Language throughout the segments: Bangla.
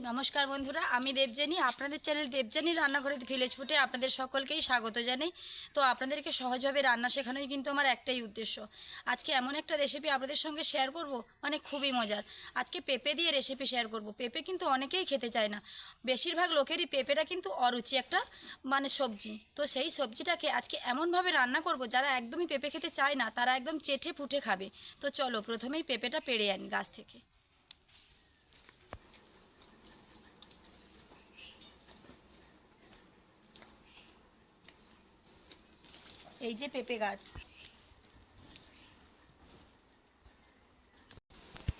নমস্কার বন্ধুরা, আমি দেবজানি। আপনাদের চ্যানেল দেবজানি রান্নাঘরে ভিলেজ ফুটে আপনাদের সকলকেই স্বাগত জানাই। তো আপনাদেরকে সহজভাবে রান্না শেখানোই কিন্তু আমার একটাই উদ্দেশ্য। আজকে এমন একটা রেসিপি আপনাদের সঙ্গে শেয়ার করব, মানে খুবই মজার। আজকে পেঁপে দিয়ে রেসিপি শেয়ার করব। পেঁপে কিন্তু অনেকেই খেতে চায় না, বেশিরভাগ লোকেরই পেঁপেটা কিন্তু অরুচি একটা সবজি। তো সেই সবজিটাকে আজকে এমনভাবে রান্না করব, যারা একদমই পেঁপে খেতে চায় না তারা একদম চেটে পুটে খাবে। তো চলো প্রথমেই পেঁপেটা পেড়ে আনি গাছ থেকে। এই যে পেঁপে গাছ,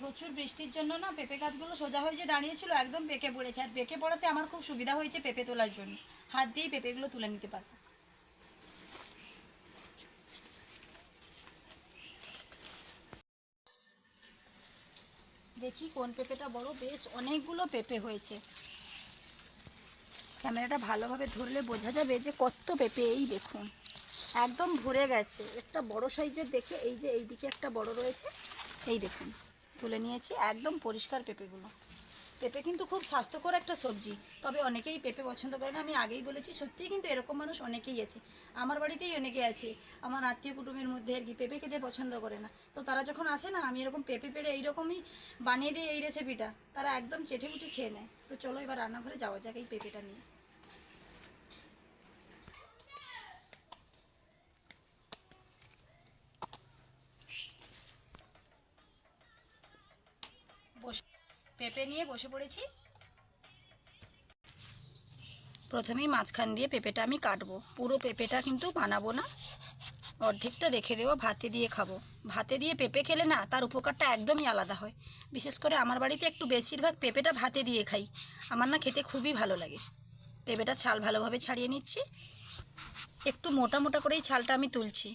প্রচুর বৃষ্টির জন্য না পেঁপে গাছগুলো সোজা হয়ে যে দাঁড়িয়েছিল একদম পেকে পড়েছে। আর পেকে পড়াতে আমার খুব সুবিধা হয়েছে পেঁপে তোলার জন্য, হাত দিয়েই পেঁপেগুলো তুলে নিতে পারবো। দেখি কোন পেঁপেটা বড়, বেশ অনেকগুলো পেঁপে হয়েছে। ক্যামেরাটা ভালোভাবে ধরলে বোঝা যাবে যে কত পেঁপে। এই দেখুন একদম ভরে গেছে। একটা বড় সাইজের দেখে এই যে এই দিকে একটা বড় রয়েছে, এই দেখুন তুলে নিয়েছি। একদম পরিষ্কার পেঁপেগুলো। পেঁপে কিন্তু খুব স্বাস্থ্যকর একটা সবজি, তবে অনেকেই পেঁপে পছন্দ করে না। আমি আগেই বলেছি, সত্যিই কিন্তু এরকম মানুষ অনেকেই আছে। আমার বাড়িতেই অনেকে আছে, আমার আত্মীয় কুটুমের মধ্যে আর কি, পেঁপে খেতে পছন্দ করে না। তো তারা যখন আসে না, আমি এরকম পেঁপে পেড়ে এইরকমই বানিয়ে দিই এই রেসিপিটা, তারা একদম চেটেপুটি খেয়ে নেয়। তো চলো এবার রান্নাঘরে যাওয়া যাক এই পেঁপেটা নিয়ে। পেঁপে নিয়ে বসে পড়েছি। প্রথমেই মাঝখান দিয়ে পেঁপেটা আমি কাটবো। পুরো পেঁপেটা কিন্তু বানাবো না, অর্ধেকটা রেখে দেবো, ভাতে দিয়ে খাবো। ভাতে দিয়ে পেঁপে খেলে না তার উপকারটা একদমই আলাদা হয়। বিশেষ করে আমার বাড়িতে একটু বেশিরভাগ পেঁপেটা ভাতে দিয়ে খাই। আমার না খেতে খুবই ভালো লাগে। পেঁপেটা ছাল ভালোভাবে ছাড়িয়ে নিচ্ছি। একটু মোটা মোটা করেই ছালটা আমি তুলছি,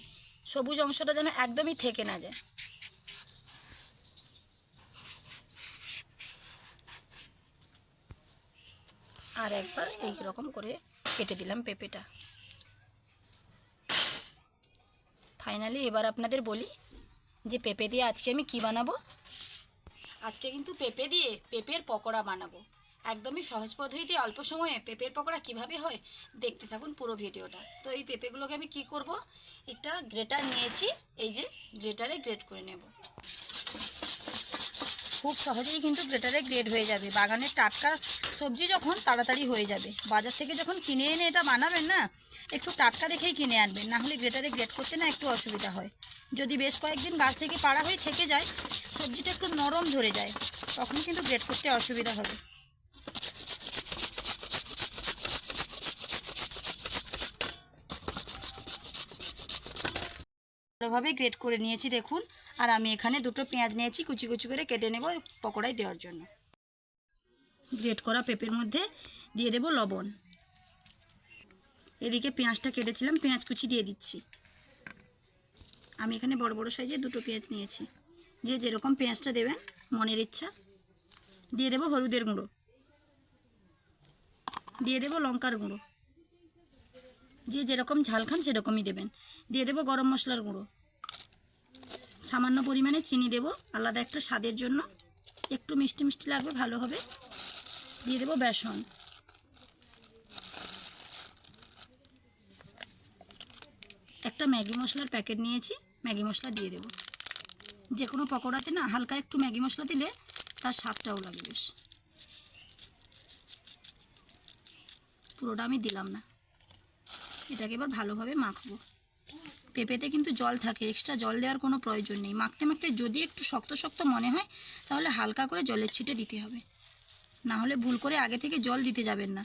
সবুজ অংশটা যেন একদমই থেকে না যায়। আর একবার এই রকম করে কেটে দিলাম পেঁপেটা। ফাইনালি এবার আপনাদের বলি যে পেঁপে দিয়ে আজকে আমি কি বানাবো। আজকে কিন্তু পেঁপে দিয়ে পেঁপের পকোড়া বানাবো। একদমই সহজ পদ্ধতিতে অল্প সময়ে পেঁপের পকোড়া কিভাবে হয় দেখতে থাকুন পুরো ভিডিওটা। তো এই পেঁপেগুলোকে আমি কি করব, একটা গ্রেটার নিয়েছি, এই যে গ্রেটারে গ্রেট করে নেব। খুব সহজেই কিন্তু গ্রেটারে গ্রেট হয়ে যাবে। বাগানের টাটকা সবজি যখন তাড়াতাড়ি হয়ে যাবে। বাজার থেকে যখন কিনে এনে এটা বানাবেন না, একটু টাটকা দেখেই কিনে আনবেন, না হলে গ্রেটারে গ্রেট করতে না একটু অসুবিধা হয়। যদি বেশ কয়েকদিন গাছ থেকে পাড়া হয়ে থেকে যায়, সবজিটা একটু নরম ধরে যায়, তখন কিন্তু গ্রেট করতে অসুবিধা হবে। ভালোভাবে গ্রেট করে নিয়েছি দেখুন। আর আমি এখানে দুটো পেঁয়াজ নিয়েছি, কুচি কুচি করে কেটে নেব পকোড়ায় দেওয়ার জন্য। গ্রেট করা পেঁপের মধ্যে দিয়ে দেব লবণ। এদিকে পেঁয়াজটা কেটেছিলাম, পেঁয়াজ কুচি দিয়ে দিচ্ছি। আমি এখানে বড় বড় সাইজের দুটো পেঁয়াজ নিয়েছি। যে যেরকম পেঁয়াজটা দেবেন মনের ইচ্ছা। দিয়ে দেব হলুদের গুঁড়ো, দিয়ে দেব লঙ্কার গুঁড়ো, যে যেরকম ঝাল খান সেরকমই দেবেন। দিয়ে দেব গরম মশলার গুঁড়ো, সামান্য পরিমাণে চিনি দেব আলাদা একটা স্বাদের জন্য, একটু মিষ্টি মিষ্টি লাগবে ভালো হবে। দিয়ে দেব বেসন, একটা ম্যাগি মশলার প্যাকেট নিয়েছি, ম্যাগি মশলা দিয়ে দেব। যে কোনো পকোড়াতে না হালকা একটু ম্যাগি মশলা দিলে তার স্বাদটাও লাগে বেশ। পুরোটা আমি দিলাম না, এটাকে এবার ভালোভাবে মাখবো। পেঁপেতে কিন্তু জল থাকে, এক্সট্রা জল দেওয়ার কোনো প্রয়োজন নেই। মাখতে মাখতে যদি একটু শক্ত শক্ত মনে হয় তাহলে হালকা করে জলের ছিটে দিতে হবে, না হলে ভুল করে আগে থেকে জল দিতে যাবেন না,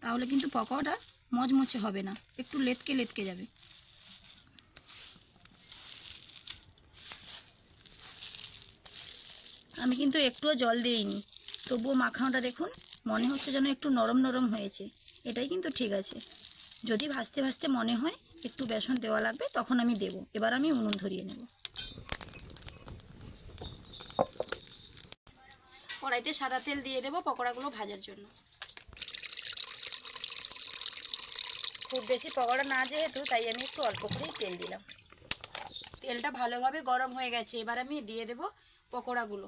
তাহলে কিন্তু পকোড়াটা মচমচে হবে না, একটু লেটকে লেটকে যাবে। আমি কিন্তু একটুও জল দিইনি, তবুও মাখানোটা দেখুন মনে হচ্ছে যেন একটু নরম নরম হয়েছে। এটাই কিন্তু ঠিক আছে। যদি ভাজতে ভাজতে মনে হয় একটু বেসন দেওয়া লাগবে তখন আমি দেব। এবার আমি উনুন ধরিয়ে নেব। কড়াইতে সাদা তেল দিয়ে দেব পকোড়াগুলো ভাজার জন্য। খুব বেশি পকোড়া না যেহেতু, তাই আমি একটু অল্প করেই তেল দিলাম। তেলটা ভালোভাবে গরম হয়ে গেছে, এবার আমি দিয়ে দেব পকোড়াগুলো।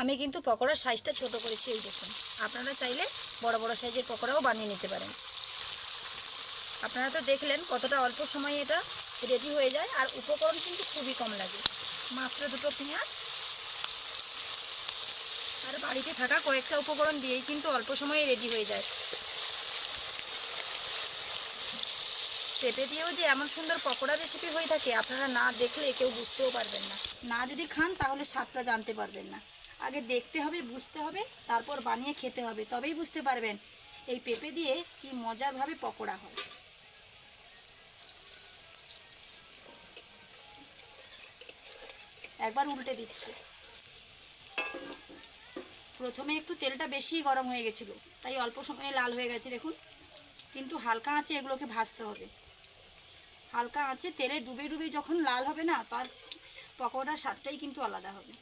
আমি কিন্তু পকোড়ার সাইজটা ছোট করেছি, এই দেখুন। আপনারা চাইলে বড় বড় সাইজের পকোড়াও বানিয়ে নিতে পারেন। আপনারা তো দেখলেন কতটা অল্প সময়ে এটা রেডি হয়ে যায়, আর উপকরণ কিন্তু খুবই কম লাগে। মাত্র দুটো পেঁয়াজ আর বাড়িতে থাকা কয়েকটা উপকরণ দিয়েই কিন্তু অল্প সময়ে রেডি হয়ে যায়। পেঁপে দিয়েও যে এমন সুন্দর পকোড়া রেসিপি হয়ে থাকে, আপনারা না দেখলে কেউ বুঝতেও পারবেন না। না যদি খান তাহলে স্বাদটা জানতে পারবেন না। আগে দেখতে হবে, বুঝতে হবে, তারপর বানিয়ে খেতে হবে, তবেই বুঝতে পারবেন এই পেঁপে দিয়ে কি মজারভাবে পকোড়া হয়। একবার উল্টে দিচ্ছি। প্রথমে একটু তেলটা বেশি গরম হয়ে গেছিলো, তাই অল্প সময়ে লাল হয়ে গেছে দেখুন। কিন্তু হালকা আঁচে এগুলোকে ভাজতে হবে। হালকা আঁচে তেলে ডুবে ডুবে যখন লাল হবে না, তার পকোড়ার স্বাদটাই কিন্তু আলাদা হবে।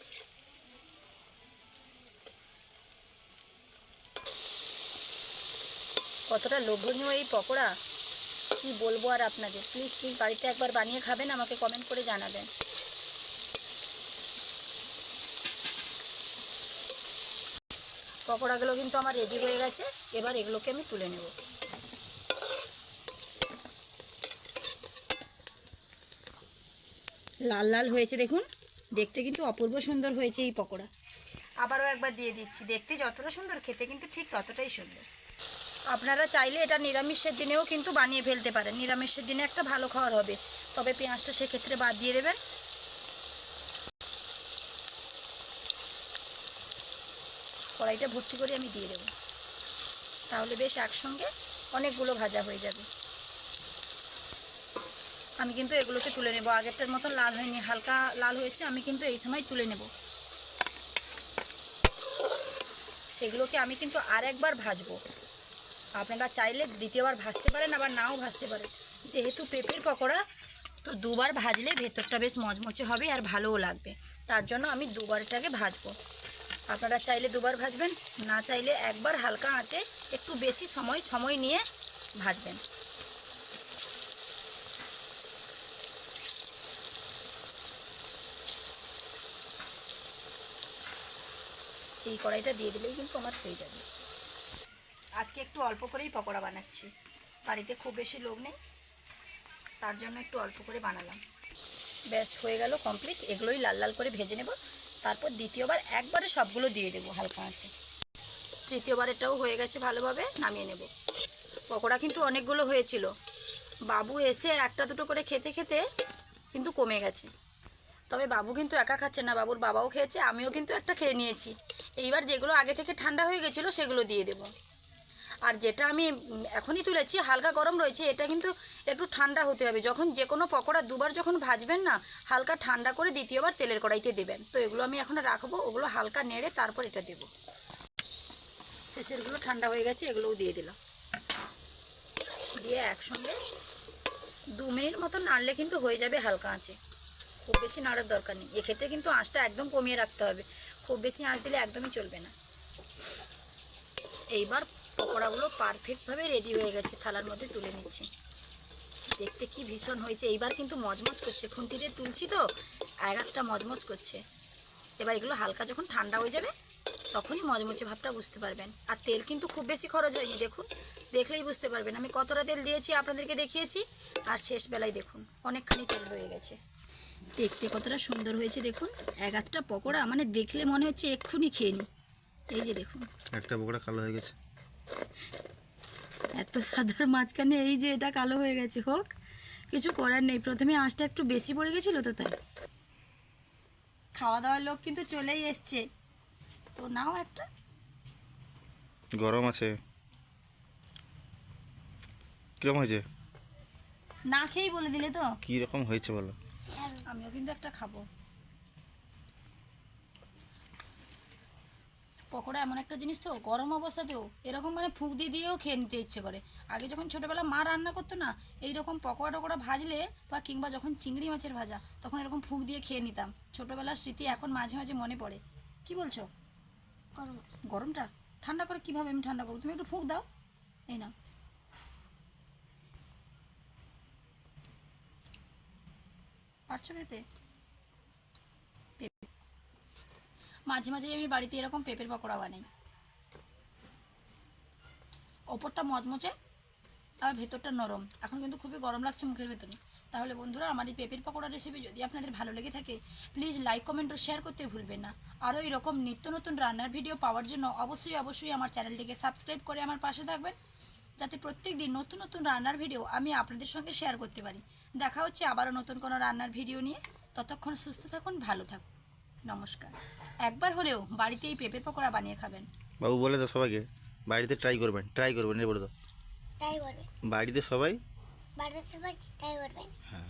কতটা লোভনীয় এই পকোড়া কি বলবো আর আপনাদের। প্লিজ প্লিজ বাড়িতে একবার বানিয়ে খাবেন, আমাকে কমেন্ট করে জানাবেন। পকোড়াগুলো কিন্তু আমার রেডি হয়ে গেছে। এবার এগুলোকে আমি তুলে নেব। লাল লাল হয়েছে দেখুন, দেখতে কিন্তু অপূর্ব সুন্দর হয়েছে এই পকোড়া। আবারও একবার দিয়ে দিচ্ছি। দেখতে যতটা সুন্দর, খেতে কিন্তু ঠিক ততটাই সুন্দর। আপনারা চাইলে এটা নিরামিষের দিনেও কিন্তু বানিয়ে ফেলতে পারেন। নিরামিষের দিনে একটা ভালো খাবার হবে, তবে পেঁয়াজটা সেক্ষেত্রে বাদ দিয়ে দেবেন। কড়াইটা ভর্তি করে আমি দিয়ে দেবো, তাহলে বেশ একসঙ্গে অনেকগুলো ভাজা হয়ে যাবে। আমি কিন্তু এগুলোকে তুলে নেব। আগেরটার মতন লাল হয়নি, হালকা লাল হয়েছে। আমি কিন্তু এই সময় তুলে নেব। এগুলোকে আমি কিন্তু আর একবার ভাজবো। আপনারা চাইলে দ্বিতীয়বার ভাজতে পারেন, আবার নাও ভাজতে পারেন। যেহেতু পেঁপের পকোড়া, তো দুবার ভাজলে ভেতরটা বেশ মচমচে হবে আর ভালোও লাগবে। তার জন্য আমি দুবারটাকে ভাজবো। আপনারা চাইলে দুবার ভাজবেন, না চাইলে একবার হালকা আঁচে একটু বেশি সময় নিয়ে ভাজবেন। এই কড়াইটা দিয়ে দিলেই কিন্তু আমার হয়ে যাবে। আজকে একটু অল্প করেই পকোড়া বানাচ্ছি, বাড়িতে খুব বেশি লোক নেই, তার জন্য একটু অল্প করে বানালাম। ব্যাস হয়ে গেল কমপ্লিট। এগুলোই লাল লাল করে ভেজে নেব, তারপর দ্বিতীয়বার একবারে সবগুলো দিয়ে দেবো হালকা আঁচে। তৃতীয়বার এটাও হয়ে গেছে, ভালোভাবে নামিয়ে নেব। পকোড়া কিন্তু অনেকগুলো হয়েছিল। বাবু এসে একটা দুটো করে খেতে খেতে কিন্তু কমে গেছে। তবে বাবু কিন্তু একা খাচ্ছে না, বাবুর বাবাও খেয়েছে, আমিও কিন্তু একটা খেয়ে নিয়েছি। এইবার যেগুলো আগে থেকে ঠান্ডা হয়ে গেছিলো সেগুলো দিয়ে দেব। আর যেটা আমি এখনই তুলেছি হালকা গরম রয়েছে, এটা কিন্তু একটু ঠান্ডা হতে হবে। যখন যে কোনো পকোড়া দুবার যখন ভাজবেন না, হালকা ঠান্ডা করে দ্বিতীয়বার তেলের কড়াইতে দেবেন। তো এগুলো আমি এখন রাখবো, ওগুলো হালকা নেড়ে তারপর এটা দেব। শেষেরগুলো ঠান্ডা হয়ে গেছে, এগুলোও দিয়ে দিলাম। দিয়ে একসঙ্গে 2 মিনিট মতো নাড়লে কিন্তু হয়ে যাবে হালকা আঁচে। খুব বেশি নাড়ার দরকার নেই। এক্ষেত্রে কিন্তু আঁচটা একদম কমিয়ে রাখতে হবে, খুব বেশি আঁচ দিলে একদমই চলবে না। এইবার পকোড়াগুলো পারফেক্টভাবে রেডি হয়ে গেছে, থালার মধ্যে তুলে নিচ্ছি। দেখতে কি ভীষণ হয়েছে। এইবার কিন্তু মজমজ করছে, খুন্তি দিয়ে তুলছি তো এক একটা মজমজ করছে। এবার এগুলো হালকা যখন ঠান্ডা হয়ে যাবে তখনই মজমচে ভাবটা বুঝতে পারবেন। আর তেল কিন্তু খুব বেশি খরচ হয়নি, দেখুন, দেখলেই বুঝতে পারবেন আমি কতটা তেল দিয়েছি, আপনাদেরকে দেখিয়েছি। আর শেষ বেলায় দেখুন অনেকখানি তেল হয়ে গেছে। দেখতে কতটা সুন্দর হয়েছে দেখুন। এক একটা পকোড়া মানে দেখলে মনে হচ্ছে এক্ষুনি খেয়ে নিই। এই যে দেখুন, একটা পকোড়া কালো হয়ে গেছে। এত সাদার মাঝখানে এই যে এটা কালো হয়ে গেছে। হোক, কিছু করার নেই। প্রথমে আঁচটা একটু বেশি পড়ে গেছিলো তো, তাই। খাওয়া দাওয়ার লোক কিন্তু চলেই এসছে, তো নাও একটা। গরম আছে, কিরকম হয়েছে? না খেয়েই বলে দিলে তো কি রকম হয়েছে বলো। আমিও কিন্তু একটা খাবো। পকোড়া এমন একটা জিনিস তো, গরম অবস্থাতেও এরকম মানে ফুঁক দিয়ে দিয়েও খেয়ে নিতে ইচ্ছে করে। আগে যখন ছোটোবেলা মা রান্না করতো না, এইরকম পকোড়া টকোড়া ভাজলে বা কিংবা যখন চিংড়ি মাছের ভাজা, তখন এরকম ফুঁক দিয়ে খেয়ে নিতাম। ছোটোবেলার স্মৃতি এখন মাঝে মাঝে মনে পড়ে। কি বলছো? গরমটা ঠান্ডা করে কীভাবে আমি ঠান্ডা করবো? তুমি একটু ফুঁক দাও। এই না, পারছো খেতে? মাঝে মাঝে আমি বাড়িতে এরকম পেঁপের পকোড়া বানাই। ওপরটা মচমচে আর ভেতরটা নরম। এখন কিন্তু খুবই গরম লাগছে মুখের ভেতরে। তাহলে বন্ধুরা, আমার এই পেঁপের পকোড়া রেসিপি যদি আপনাদের ভালো লেগে থাকে, প্লিজ লাইক, কমেন্ট ও শেয়ার করতে ভুলবেন না। আরও এরকম নিত্য নতুন রান্নার ভিডিও পাওয়ার জন্য অবশ্যই আমার চ্যানেলটিকে সাবস্ক্রাইব করে আমার পাশে থাকবেন, যাতে প্রত্যেক দিন নতুন নতুন রান্নার ভিডিও আমি আপনাদের সঙ্গে শেয়ার করতে পারি। দেখা হচ্ছে আবারও নতুন কোনো রান্নার ভিডিও নিয়ে। ততক্ষণ সুস্থ থাকুন, ভালো থাকুন। নমস্কার। একবার হলেও বাড়িতে এই পেঁপের পকোড়া বানিয়ে খাবেন। বাবু বলে দাও সবাইকে বাড়িতে ট্রাই করবেন বলে দাও। ট্রাই করবেন বাড়িতে সবাই ট্রাই করবেন। হ্যাঁ